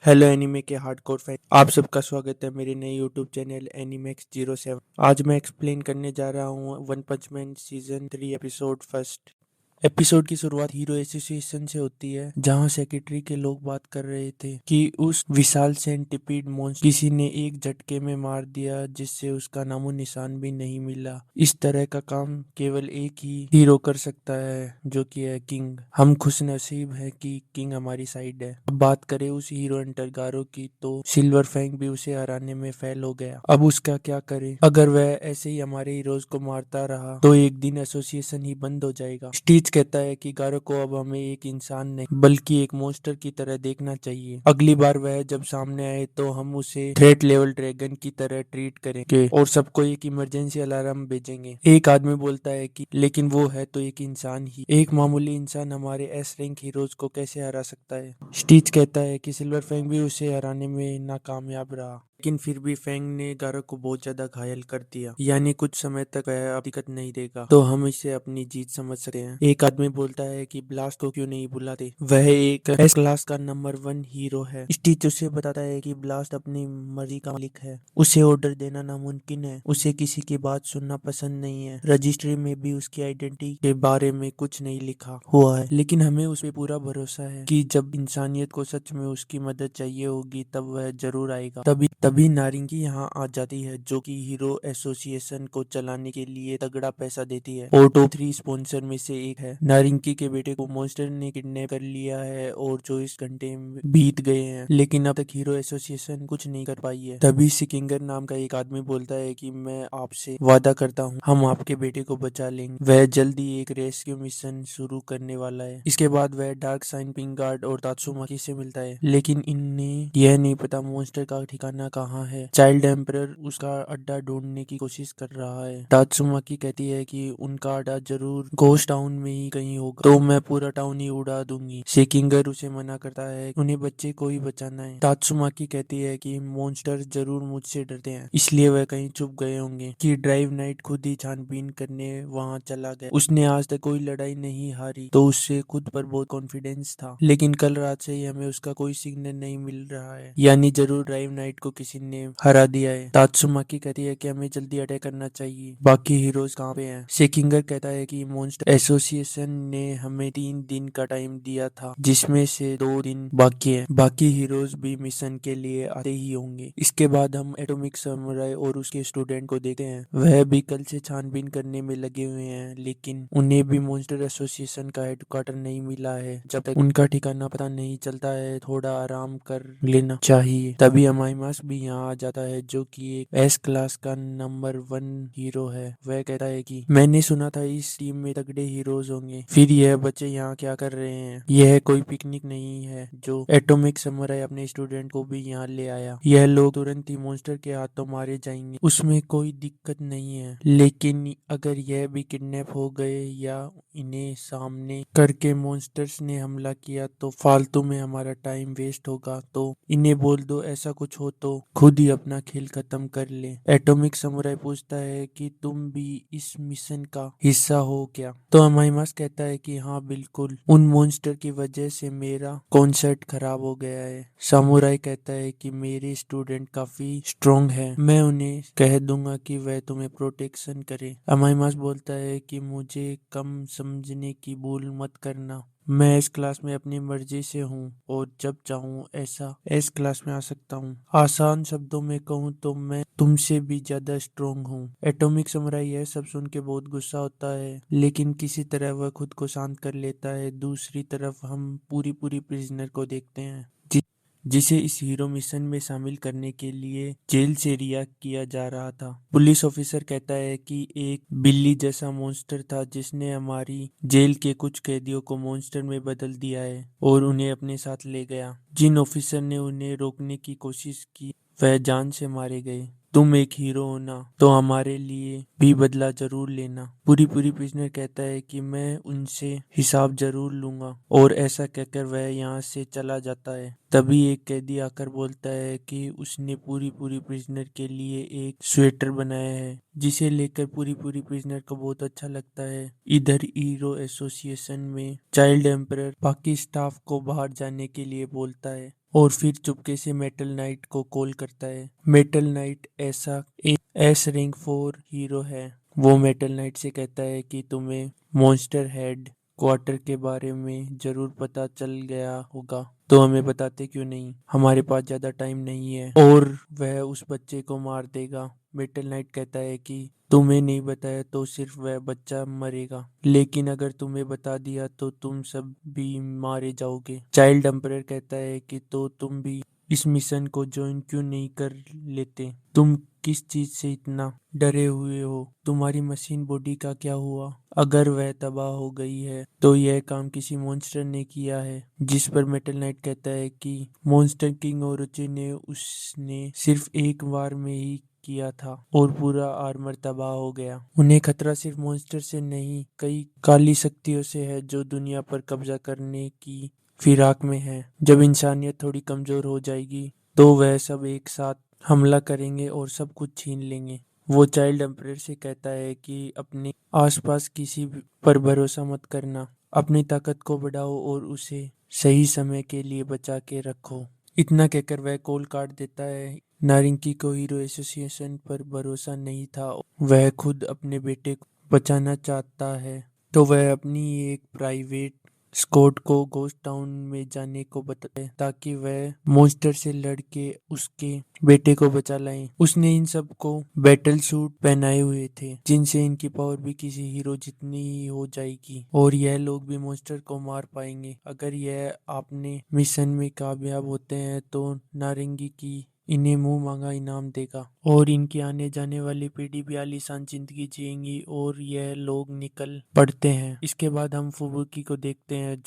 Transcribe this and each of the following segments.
Hello anime के hardcore fan, आप सबका स्वागत है मेरे नए यूट्यूब चैनल एनीमेक्स 07। आज मैं एक्सप्लेन करने जा रहा हूँ one punch man season 3 episode first. Episode की शुरुआत हीरो एसोसिएशन से होती है, जहां सेक्रेटरी के लोग बात कर रहे थे कि उस विशाल सेंटिपीड मॉन्स्टर किसी ने एक झटके में मार दिया, जिससे उसका नामो निशान भी नहीं मिला। इस तरह का काम केवल एक ही हीरो कर सकता है, जो कि है किंग। हम खुश नसीब है कि किंग हमारी साइड है। अब बात करें उस हीरो हंटर गारो की, तो सिल्वर फैंग भी उसे हराने में फेल हो गया। अब उसका क्या करे? अगर वह ऐसे ही हमारे हीरोज को मारता रहा तो एक दिन एसोसिएशन ही बंद हो जाएगा। स्टीच कहता है कि गारो को अब हमें एक इंसान नहीं बल्कि एक मॉन्स्टर की तरह देखना चाहिए। अगली बार वह जब सामने आए तो हम उसे थ्रेट लेवल ड्रैगन की तरह ट्रीट करेंगे और सबको एक इमरजेंसी अलार्म भेजेंगे। एक आदमी बोलता है कि लेकिन वो है तो एक इंसान ही, एक मामूली इंसान हमारे एस रैंक हीरोज को कैसे हरा सकता है? स्टीच कहता है कि सिल्वर फैंग भी उसे हराने में नाकामयाब रहा, लेकिन फिर भी फैंग ने गारो को बहुत ज्यादा घायल कर दिया, यानी कुछ समय तक वह अब दिक्कत नहीं देगा, तो हम इसे अपनी जीत समझ सकते हैं। एक आदमी बोलता है कि ब्लास्ट को क्यों नहीं बुलाते, वह एक एस क्लास का नंबर 1 हीरो है। स्टीच उसे बताता है कि ब्लास्ट अपनी मर्जी का मालिक है, उसे ऑर्डर देना नामुमकिन है, उसे किसी की बात सुनना पसंद नहीं है। रजिस्ट्री में भी उसकी आइडेंटिटी के बारे में कुछ नहीं लिखा हुआ है, लेकिन हमें उस पर पूरा भरोसा है कि जब इंसानियत को सच में उसकी मदद चाहिए होगी तब वह जरूर आएगा। तभी तभी नारंगी यहाँ आ जाती है, जो कि हीरो एसोसिएशन को चलाने के लिए तगड़ा पैसा देती है और टॉप 3 स्पॉन्सर में से एक है। नारंगी के बेटे को मॉन्स्टर ने किडनैप कर लिया है और 24 घंटे बीत गए हैं, लेकिन अब तक हीरो एसोसिएशन कुछ नहीं कर पाई है। तभी सिकिंगर नाम का एक आदमी बोलता है कि मैं आपसे वादा करता हूँ हम आपके बेटे को बचा लेंगे। वह जल्दी एक रेस्क्यू मिशन शुरू करने वाला है। इसके बाद वह डार्क साइन, पिंक गार्ड और तात्सुमाकी से मिलता है, लेकिन इन्हें यह नहीं पता मॉन्स्टर का ठिकाना कहाँ है। चाइल्ड एम्परर उसका अड्डा ढूंढने की कोशिश कर रहा है। तात्सुमाकी कहती है कि उनका अड्डा जरूर घोस्ट टाउन में ही कहीं होगा, तो मैं पूरा टाउन ही उड़ा दूंगी। सेकिंगर उसे मना करता है, उन्हें बच्चे को ही बचाना है। तात्सुमाकी कहती है कि मॉन्स्टर जरूर मुझसे डरते हैं, इसलिए वह कहीं छुप गए होंगे। कि ड्राइव नाइट खुद ही छानबीन करने वहां चला गया। उसने आज तक कोई लड़ाई नहीं हारी, तो उससे खुद पर बहुत कॉन्फिडेंस था, लेकिन कल रात से ही हमें उसका कोई सिग्नल नहीं मिल रहा है, यानी जरूर ड्राइव नाइट को किसी ने हरा दिया है। तात्सुमाकी कहती है कि हमें जल्दी अटैक करना चाहिए। बाकी हीरोज कहाँ पे हैं? सेकिंगर कहता है कि मॉन्स्टर एसोसिएशन ने हमें 3 दिन का टाइम दिया था, जिसमें से 2 दिन बाकी है। बाकी हीरोज भी मिशन के लिए आते ही होंगे। इसके बाद हम एटॉमिक समुराई और उसके स्टूडेंट को देखते हैं। वह भी कल से छानबीन करने में लगे हुए हैं, लेकिन उन्हें भी मॉन्स्टर एसोसिएशन का हेडक्वार्टर नहीं मिला है। जब तक उनका ठिकाना पता नहीं चलता है, थोड़ा आराम कर लेना चाहिए। तभी अमाइमास भी यहाँ आ जाता है, जो कि एक एस क्लास का नंबर 1 हीरो है। वह कहता है कि मैंने सुना था इस टीम में तगड़े हीरोज होंगे, फिर यह बच्चे यहाँ क्या कर रहे हैं? यह कोई पिकनिक नहीं है जो एटॉमिक समुराई अपने स्टूडेंट को भी यहाँ ले आया। यह लोग तुरंत ही मॉन्स्टर के हाथों मारे जाएंगे, उसमें कोई दिक्कत नहीं है, लेकिन अगर यह भी किडनैप हो गए या इन्हें सामने करके मॉन्स्टर्स ने हमला किया तो फालतू में हमारा टाइम वेस्ट होगा। तो इन्हें बोल दो ऐसा कुछ हो तो खुद ही अपना खेल खत्म कर ले। एटॉमिक समुराई पूछता है कि तुम भी इस मिशन का हिस्सा हो क्या? तो अमाइमास कहता है कि हाँ बिल्कुल, उन मॉन्स्टर की वजह से मेरा कॉन्सर्ट खराब हो गया है। सामुराई कहता है कि मेरे स्टूडेंट काफी स्ट्रोंग है, मैं उन्हें कह दूंगा कि वह तुम्हें प्रोटेक्शन करे। अमाइमास बोलता है कि मुझे कम समझने की भूल मत करना, मैं इस क्लास में अपनी मर्जी से हूँ और जब चाहूँ ऐसा इस क्लास में आ सकता हूँ। आसान शब्दों में कहूँ तो मैं तुमसे भी ज्यादा स्ट्रोंग हूँ। एटॉमिक समुराई यह सब सुन के बहुत गुस्सा होता है, लेकिन किसी तरह वह खुद को शांत कर लेता है। दूसरी तरफ हम पूरी पूरी प्रिजनर को देखते हैं, जिसे इस हीरो मिशन में शामिल करने के लिए जेल से रिहा किया जा रहा था। पुलिस ऑफिसर कहता है कि एक बिल्ली जैसा मॉन्स्टर था जिसने हमारी जेल के कुछ कैदियों को मॉन्स्टर में बदल दिया है और उन्हें अपने साथ ले गया। जिन ऑफिसर ने उन्हें रोकने की कोशिश की वह जान से मारे गए। तुम एक हीरो हो ना, तो हमारे लिए भी बदला जरूर लेना। पूरी पूरी प्रिजनर कहता है कि मैं उनसे हिसाब जरूर लूंगा, और ऐसा कहकर वह यहाँ से चला जाता है। तभी एक कैदी आकर बोलता है कि उसने पूरी पूरी प्रिजनर के लिए एक स्वेटर बनाया है, जिसे लेकर पूरी पूरी प्रिजनर को बहुत अच्छा लगता है। इधर हीरो एसोसिएशन में चाइल्ड एम्परर बाकी स्टाफ को बाहर जाने के लिए बोलता है। और फिर चुपके से मेटल नाइट को कॉल करता है। मेटल नाइट ऐसा एक एस रैंक 4 हीरो है। वो मेटल नाइट से कहता है कि तुम्हें मॉन्स्टर हेड क्वार्टर के बारे में जरूर पता चल गया होगा, तो हमें बताते क्यों नहीं, हमारे पास ज्यादा टाइम नहीं है, और वह उस बच्चे को मार देगा। मेटल नाइट कहता है कि तुम्हें नहीं बताया तो सिर्फ वह बच्चा मरेगा, लेकिन अगर तुम्हें बता दिया तो तुम सब भी मारे जाओगे। चाइल्ड एम्परर कहता है कि तो तुम भी इस मिशन को ज्वाइन क्यों नहीं कर लेते, तुम किस चीज से इतना डरे हुए हो, तुम्हारी मशीन बॉडी का क्या हुआ, अगर वह तबाह हो गई है तो यह काम किसी मॉन्स्टर ने किया है। जिस पर मेटल नाइट कहता है कि मॉन्स्टर किंग ओरोची ने उसने सिर्फ एक बार में ही किया था और पूरा आर्मर तबाह हो गया। उन्हें खतरा सिर्फ मॉन्स्टर से नहीं, कई काली शक्तियों से है जो दुनिया पर कब्जा करने की फिराक में है। जब इंसानियत थोड़ी कमजोर हो जाएगी तो वह सब एक साथ हमला करेंगे और सब कुछ छीन लेंगे। वो चाइल्ड एम्परर से कहता है कि अपने आसपास पर भरोसा मत करना, अपनी ताकत को बढ़ाओ और उसे सही समय के लिए बचा के रखो। इतना कहकर वह कॉल काट देता है। नारिंकी को हीरो एसोसिएशन पर भरोसा नहीं था, वह खुद अपने बेटे को बचाना चाहता है, तो वह अपनी एक प्राइवेट स्कॉट को घोस्ट टाउन में जाने को बताता है ताकि वह मॉन्स्टर से लड़ के उसके बेटे को बचा लाए। उसने इन सब को बैटल सूट पहनाए हुए थे जिनसे इनकी पावर भी किसी हीरो जितनी ही हो जाएगी और यह लोग भी मॉन्स्टर को मार पाएंगे। अगर यह अपने मिशन में कामयाब होते हैं तो नारंगी की इन्हें मुंह मांगा इनाम देगा और इनकी आने जाने वाली पीढ़ी भी आलीशान जिंदगी जिएंगी, और यह लोग निकल पड़ते हैं। इसके बाद हम फुबुकी को देखते हैं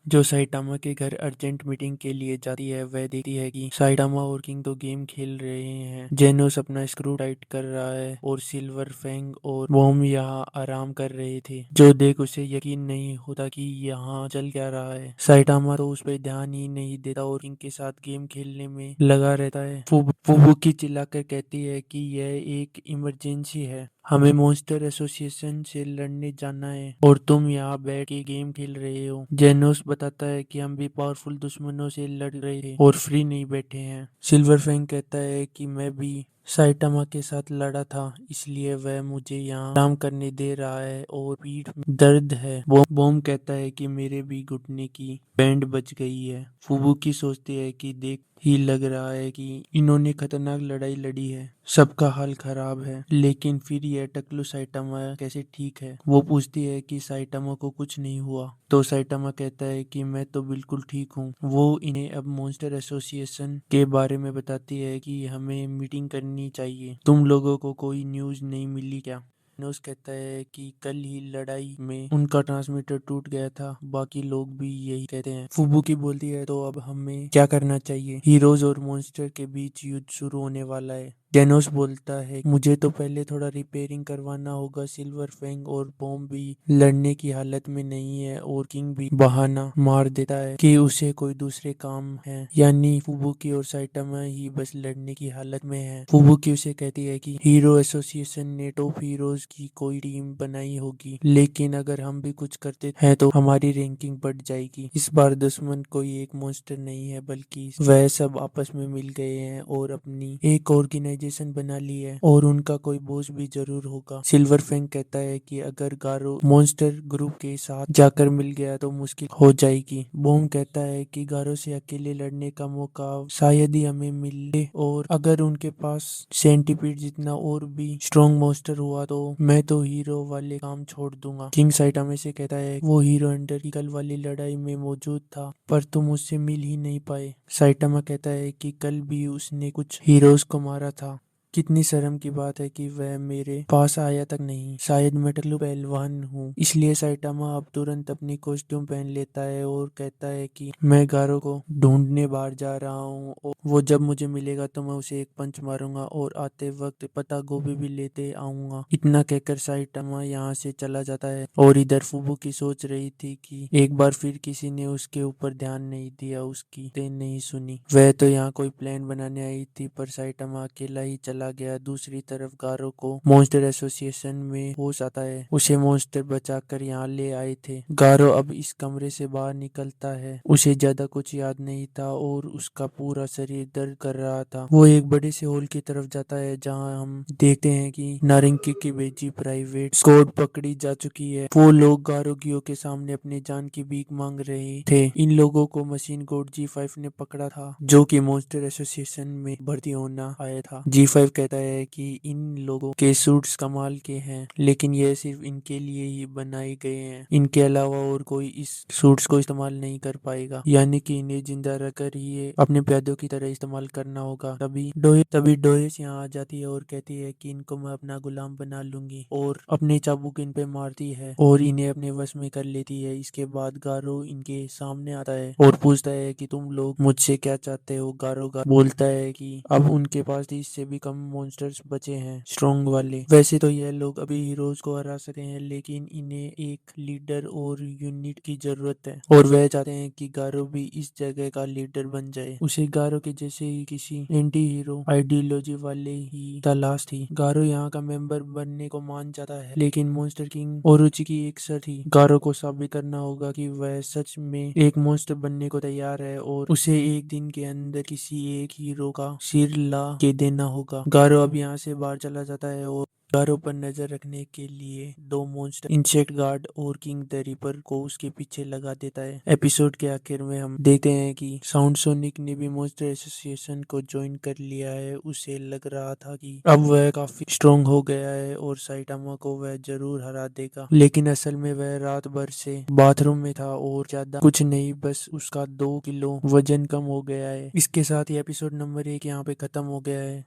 जो साइटामा के घर अर्जेंट मीटिंग के लिए जाती है। वह देखती है कि साइटामा और किंग तो गेम खेल रहे हैं, जेनोस अपना स्क्रू टाइट कर रहा है और सिल्वर फैंग और बॉम यहाँ आराम कर रहे थे, जो देख उसे यकीन नहीं होता कि यहाँ चल क्या रहा है। साइटामा तो उस पर ध्यान ही नहीं देता और किंग के साथ गेम खेलने में लगा रहता है। फुबुकी चिल्लाकर कहती है कि यह एक इमरजेंसी है, हमें मॉन्स्टर एसोसिएशन से लड़ने जाना है और तुम यहाँ बैठ के गेम खेल रहे हो। जेनोस बताता है कि हम भी पावरफुल दुश्मनों से लड़ रहे थे और फ्री नहीं बैठे हैं। सिल्वर फैंग कहता है कि मैं भी साइटामा के साथ लड़ा था, इसलिए वह मुझे यहाँ आराम करने दे रहा है और पीठ में दर्द है। बॉम कहता है कि मेरे भी घुटने की बैंड बच गई है। फुबुकी सोचती है कि देख ही लग रहा है कि इन्होंने खतरनाक लड़ाई लड़ी है, सबका हाल खराब है, लेकिन फिर यह टकलू साइटामा कैसे ठीक है। वो पूछती है कि साइटामा को कुछ नहीं हुआ, तो साइटामा कहता है कि मैं तो बिल्कुल ठीक हूँ। वो इन्हें अब मॉन्स्टर एसोसिएशन के बारे में बताती है कि हमें मीटिंग करनी चाहिए, तुम लोगों को कोई न्यूज़ नहीं मिली क्या। नोस कहता है कि कल ही लड़ाई में उनका ट्रांसमीटर टूट गया था, बाकी लोग भी यही कहते हैं। फुबुकी बोलती है तो अब हमें क्या करना चाहिए, हीरोज और मॉन्स्टर के बीच युद्ध शुरू होने वाला है। डेनोस बोलता है मुझे तो पहले थोड़ा रिपेयरिंग करवाना होगा, सिल्वर फैंग और बॉम्ब भी लड़ने की हालत में नहीं है, और किंग भी बहाना मार देता है कि उसे कोई दूसरे काम है, यानी फुबुकी और साइटामा ही बस लड़ने की हालत में है। फुबुकी उसे कहती है कि हीरो एसोसिएशन ने टॉप हीरोज की कोई टीम बनाई होगी, लेकिन अगर हम भी कुछ करते हैं तो हमारी रैंकिंग बढ़ जाएगी। इस बार दुश्मन कोई एक मॉन्स्टर नहीं है, बल्कि वह सब आपस में मिल गए हैं और अपनी एक ऑर्गेनाइजेशन बना ली है, और उनका कोई बॉस भी जरूर होगा। सिल्वर फैंग कहता है कि अगर गारो मॉन्स्टर ग्रुप के साथ जाकर मिल गया तो मुश्किल हो जाएगी। बॉम कहता है कि गारो से अकेले लड़ने का मौका शायद ही हमें मिले, और अगर उनके पास सेंटीपीड जितना और भी स्ट्रॉन्ग मॉन्स्टर हुआ तो मैं तो हीरो वाले काम छोड़ दूंगा। किंग साइटामे से कहता है वो हीरो अंडर की कल वाली लड़ाई में मौजूद था, पर तुम उससे मिल ही नहीं पाए। साइटामा कहता है कि कल भी उसने कुछ हीरोज को मारा था, कितनी शर्म की बात है कि वह मेरे पास आया तक नहीं, शायद मैं टकलू पहलवान हूँ। इसलिए साइटामा अब तुरंत अपनी कॉस्ट्यूम पहन लेता है और कहता है कि मैं गारो को ढूंढने बाहर जा रहा हूँ, और वो जब मुझे मिलेगा तो मैं उसे एक पंच मारूंगा और आते वक्त पत्ता गोभी भी लेते आऊंगा। इतना कहकर साइटामा यहाँ से चला जाता है, और इधर फुबुकी सोच रही थी कि एक बार फिर किसी ने उसके ऊपर ध्यान नहीं दिया, उसकी नहीं सुनी। वह तो यहाँ कोई प्लान बनाने आई थी, पर साइटामा अकेला ही चला चला गया। दूसरी तरफ गारो को मॉन्स्टर एसोसिएशन में होश आता है, उसे मॉन्स्टर बचाकर यहाँ ले आए थे। गारो अब इस कमरे से बाहर निकलता है, उसे ज्यादा कुछ याद नहीं था और उसका पूरा शरीर दर्द कर रहा था। वो एक बड़े से हॉल की तरफ जाता है जहाँ हम देखते हैं कि नारंगी की भेजी प्राइवेट स्क्वाड पकड़ी जा चुकी है। वो लोग गारोगियों के सामने अपनी जान की भीख मांग रहे थे। इन लोगों को मशीन कोड G5 ने पकड़ा था, जो कि मॉन्स्टर एसोसिएशन में भर्ती होना आया था। G5 कहता है कि इन लोगों के सूट्स कमाल के हैं, लेकिन ये सिर्फ इनके लिए ही बनाए गए हैं। इनके अलावा और कोई इस सूट्स को इस्तेमाल नहीं कर पाएगा, यानी कि इन्हें जिंदा रखकर ही ये अपने प्यादों की तरह इस्तेमाल करना होगा। तभी डोरिस यहाँ आ जाती है और कहती है कि इनको मैं अपना गुलाम बना लूंगी, और अपने चाबुक इन पे मारती है और इन्हें अपने वश में कर लेती है। इसके बाद गारो इनके सामने आता है और पूछता है कि तुम लोग मुझसे क्या चाहते हो। गारो बोलता है कि अब उनके पास 30 से भी कम मॉन्स्टर्स बचे हैं, स्ट्रॉन्ग वाले। वैसे तो यह लोग अभी हीरोज को हरा सके हैं, लेकिन इन्हें एक लीडर और यूनिट की जरूरत है, और वह चाहते हैं कि गारो भी इस जगह का लीडर बन जाए। उसे गारो के जैसे ही किसी एंटी हीरो आइडियोलॉजी वाले ही तलाश थी। गारो यहाँ का मेंबर बनने को मान जाता है, लेकिन मॉन्स्टर किंग ओरोची की एक शर्त थी, गारो को साबित करना होगा कि वह सच में एक मॉन्स्टर बनने को तैयार है, और उसे एक दिन के अंदर किसी एक हीरो का सिर ला के देना होगा। गारो अब यहाँ से बाहर चला जाता है और गारो पर नजर रखने के लिए 2 मॉन्स्टर इंसेक्ट गार्ड और किंग द रिपर को उसके पीछे लगा देता है। एपिसोड के आखिर में हम देखते हैं कि साउंड सोनिक ने भी मॉन्स्टर एसोसिएशन को ज्वाइन कर लिया है। उसे लग रहा था कि अब वह काफी स्ट्रोंग हो गया है और साइटामा को वह जरूर हरा देगा, लेकिन असल में वह रात भर से बाथरूम में था और ज्यादा कुछ नहीं, बस उसका 2 किलो वजन कम हो गया है। इसके साथ ही एपिसोड नंबर 1 यहाँ पे खत्म हो गया है।